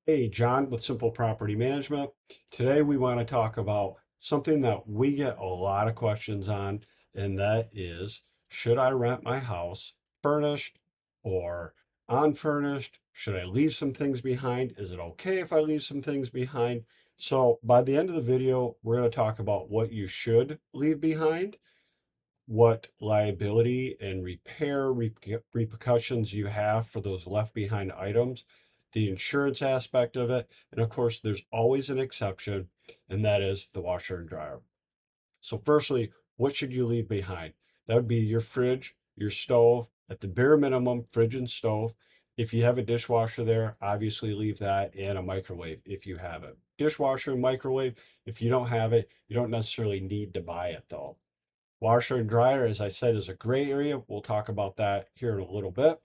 Hey, John with Simple Property Management. Today we want to talk about something that we get a lot of questions on, and that is, should I rent my house furnished or unfurnished? Should I leave some things behind? Is it okay if I leave some things behind? So by the end of the video, we're going to talk about what you should leave behind, what liability and repercussions you have for those left behind items, the insurance aspect of it, and of course, there's always an exception, and that is the washer and dryer. So, firstly, what should you leave behind? That would be your fridge, your stove, at the bare minimum, fridge and stove. If you have a dishwasher there, obviously leave that, and a microwave if you have it. Dishwasher and microwave, if you don't have it, you don't necessarily need to buy it though. Washer and dryer, as I said, is a gray area. We'll talk about that here in a little bit.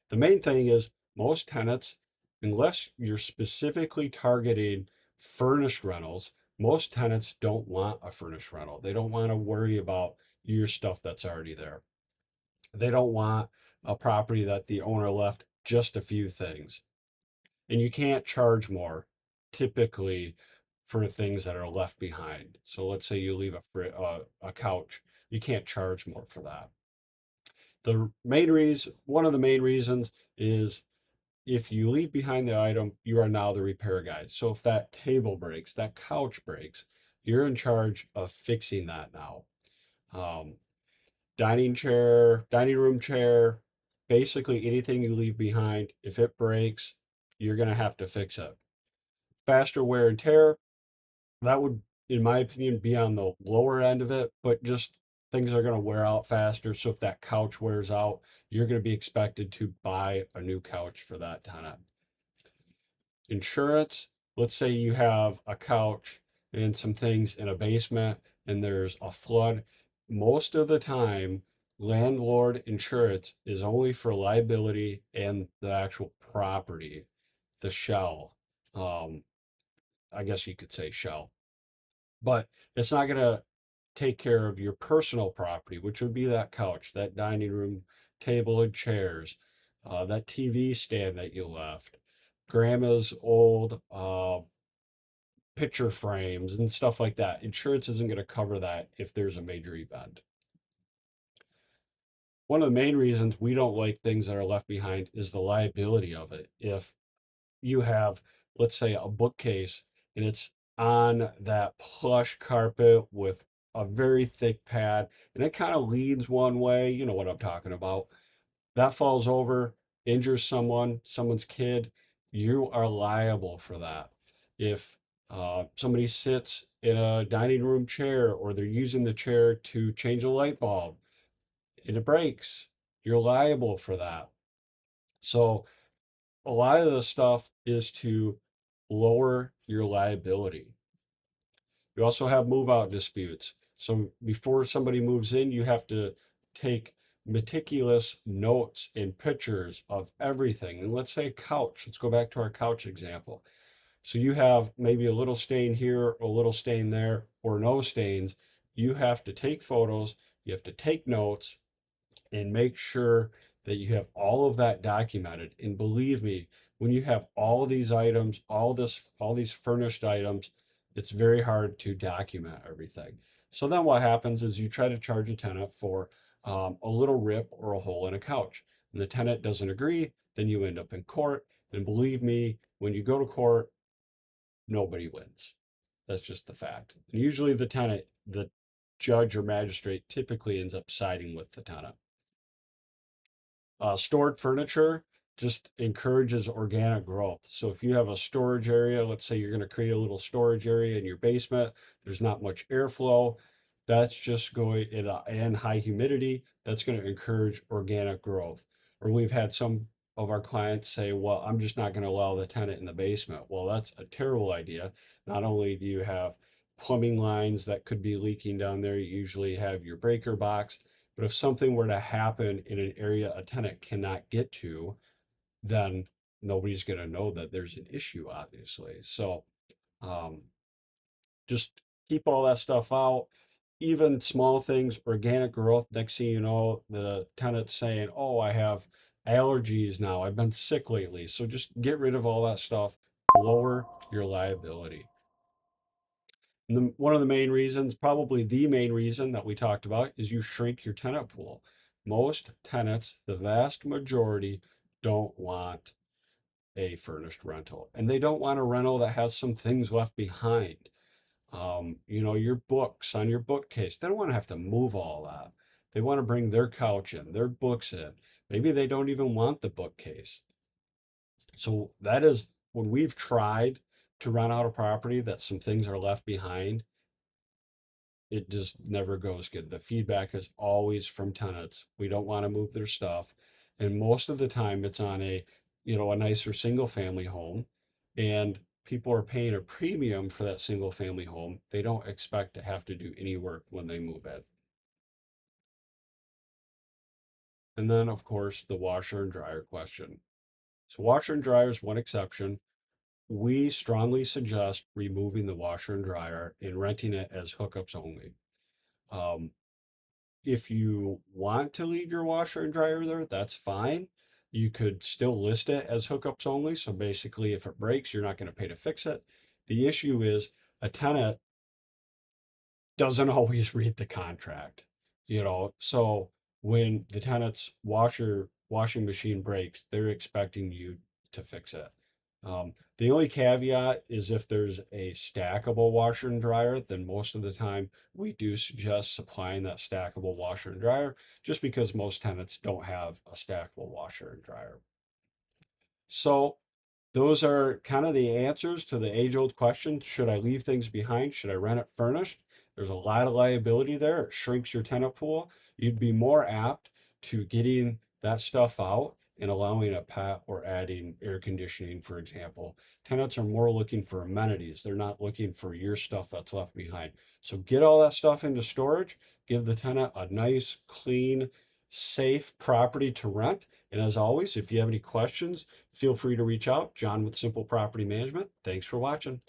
The main thing is most tenants, unless you're specifically targeting furnished rentals, most tenants don't want a furnished rental. They don't want to worry about your stuff that's already there. They don't want a property that the owner left just a few things. And you can't charge more typically for things that are left behind. So let's say you leave a couch, you can't charge more for that. One of the main reasons is if you leave behind the item, you are now the repair guy. So if that table breaks, that couch breaks, you're in charge of fixing that now. Um, dining room chair, basically anything you leave behind, if it breaks, you're going to have to fix it. Faster wear and tear, that would, in my opinion, be on the lower end of it, but just things are going to wear out faster. So if that couch wears out, you're going to be expected to buy a new couch for that tenant. Insurance, let's say you have a couch and some things in a basement and there's a flood. Most of the time, landlord insurance is only for liability and the actual property, the shell. Um, I guess you could say shell, but it's not going to take care of your personal property, which would be that couch, that dining room table and chairs, that TV stand that you left, grandma's old picture frames and stuff like that. Insurance isn't going to cover that if there's a major event. One of the main reasons we don't like things that are left behind is the liability of it. If you have, let's say, a bookcase and it's on that plush carpet with a very thick pad and it kind of leans one way, you know what I'm talking about. That falls over, injures someone's kid, you are liable for that. If somebody sits in a dining room chair or they're using the chair to change a light bulb and it breaks, you're liable for that. So a lot of the stuff is to lower your liability. You also have move out disputes. So before somebody moves in, you have to take meticulous notes and pictures of everything. And let's say couch, let's go back to our couch example. So you have maybe a little stain here, a little stain there, or no stains. You have to take photos, you have to take notes, and make sure that you have all of that documented. And believe me, when you have all these items, all these furnished items, it's very hard to document everything. So then what happens is you try to charge a tenant for a little rip or a hole in a couch. And the tenant doesn't agree, then you end up in court. And believe me, when you go to court, nobody wins. That's just the fact. And usually the judge or magistrate typically ends up siding with the tenant. Stored furniture just encourages organic growth. So if you have a storage area, let's say you're going to create a little storage area in your basement, there's not much airflow. That's just going and high humidity. That's going to encourage organic growth. Or we've had some of our clients say, well, I'm just not going to allow the tenant in the basement. Well, that's a terrible idea. Not only do you have plumbing lines that could be leaking down there, you usually have your breaker box, but if something were to happen in an area a tenant cannot get to, then nobody's going to know that there's an issue, obviously. So um, just keep all that stuff out. Even small things, organic growth. Next thing you know, the tenant's saying, "Oh, I have allergies now. I've been sick lately. So just get rid of all that stuff, lower your liability. And one of the main reasons, probably the main reason that we talked about, is you shrink your tenant pool. Most tenants, the vast majority, don't want a furnished rental, and they don't want a rental that has some things left behind. Your books on your bookcase, they don't want to have to move all that. They want to bring their couch in, their books in. Maybe they don't even want the bookcase. So that is when we've tried to rent out a property that some things are left behind, it just never goes good. The feedback is always from tenants. We don't want to move their stuff. And most of the time it's on a nicer single family home, and people are paying a premium for that single family home. They don't expect to have to do any work when they move in. And then of course the washer and dryer question. So washer and dryer is one exception. We strongly suggest removing the washer and dryer and renting it as hookups only. Um, If you want to leave your washer and dryer there, that's fine. You could still list it as hookups only. So basically, if it breaks, you're not going to pay to fix it. The issue is a tenant doesn't always read the contract. So when the tenant's washing machine breaks, they're expecting you to fix it. The only caveat is if there's a stackable washer and dryer, then most of the time we do suggest supplying that stackable washer and dryer, just because most tenants don't have a stackable washer and dryer. So those are kind of the answers to the age-old question: should I leave things behind? Should I rent it furnished? There's a lot of liability there. It shrinks your tenant pool. You'd be more apt to getting that stuff out and allowing a pet or adding air conditioning, for example. Tenants are more looking for amenities. They're not looking for your stuff that's left behind. So get all that stuff into storage. Give the tenant a nice, clean, safe property to rent. And as always, if you have any questions, feel free to reach out. John with Simple Property Management. Thanks for watching.